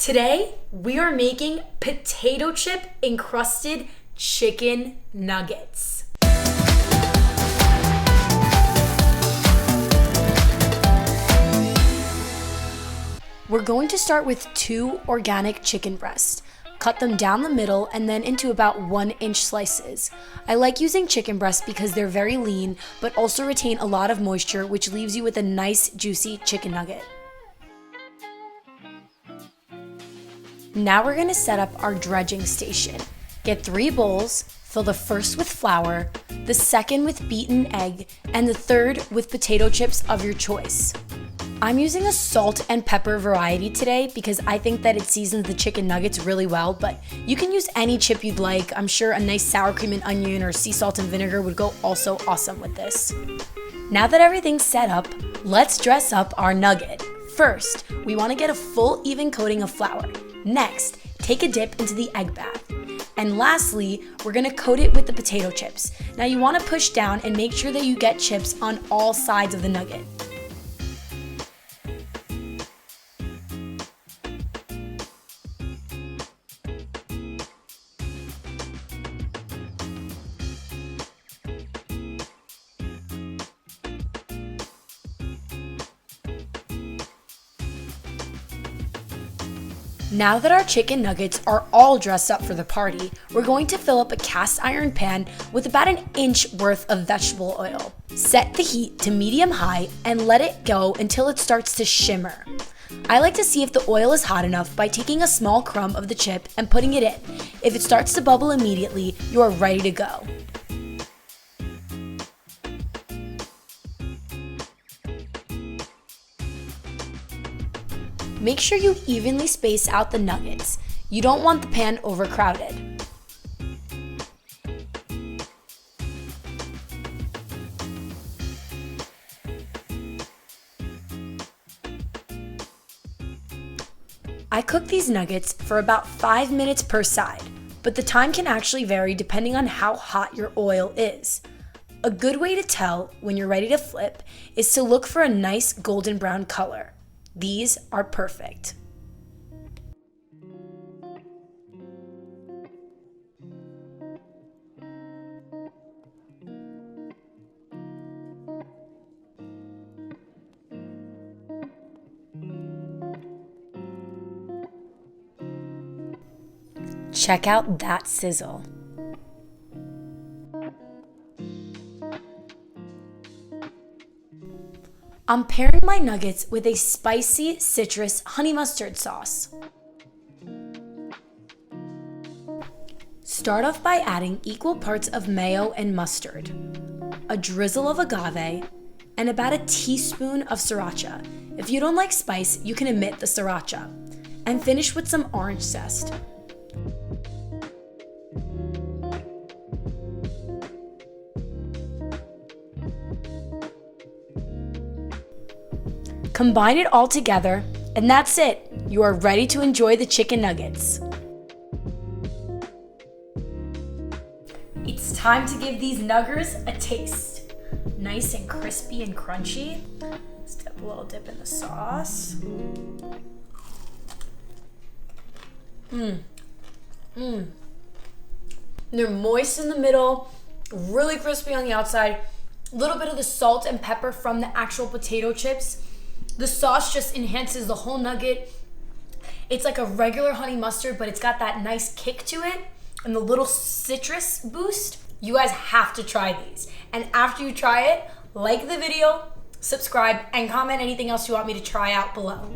Today, we are making potato chip encrusted chicken nuggets. We're going to start with 2 organic chicken breasts. Cut them down the middle and then into about 1-inch slices. I like using chicken breasts because they're very lean, but also retain a lot of moisture, which leaves you with a nice, juicy chicken nugget. Now we're gonna set up our dredging station. Get 3 bowls, fill the first with flour, the second with beaten egg, and the third with potato chips of your choice. I'm using a salt and pepper variety today because I think that it seasons the chicken nuggets really well, but you can use any chip you'd like. I'm sure a nice sour cream and onion or sea salt and vinegar would go also awesome with this. Now that everything's set up, let's dress up our nugget. First, we want to get a full even coating of flour. Next, take a dip into the egg bath. And lastly, we're gonna coat it with the potato chips. Now you wanna push down and make sure that you get chips on all sides of the nugget. Now that our chicken nuggets are all dressed up for the party, we're going to fill up a cast iron pan with about 1 inch worth of vegetable oil. Set the heat to medium-high and let it go until it starts to shimmer. I like to see if the oil is hot enough by taking a small crumb of the chip and putting it in. If it starts to bubble immediately, you are ready to go. Make sure you evenly space out the nuggets. You don't want the pan overcrowded. I cook these nuggets for about 5 minutes per side, but the time can actually vary depending on how hot your oil is. A good way to tell when you're ready to flip is to look for a nice golden brown color. These are perfect. Check out that sizzle. I'm pairing my nuggets with a spicy citrus honey mustard sauce. Start off by adding equal parts of mayo and mustard, a drizzle of agave, and about 1 teaspoon of sriracha. If you don't like spice, you can omit the sriracha. And finish with some orange zest. Combine it all together, and that's it. You are ready to enjoy the chicken nuggets. It's time to give these nuggers a taste. Nice and crispy and crunchy. Let's dip a little dip in the sauce. They're moist in the middle, really crispy on the outside. A little bit of the salt and pepper from the actual potato chips. The sauce just enhances the whole nugget. It's like a regular honey mustard, but it's got that nice kick to it and the little citrus boost. You guys have to try these. And after you try it, like the video, subscribe, and comment anything else you want me to try out below.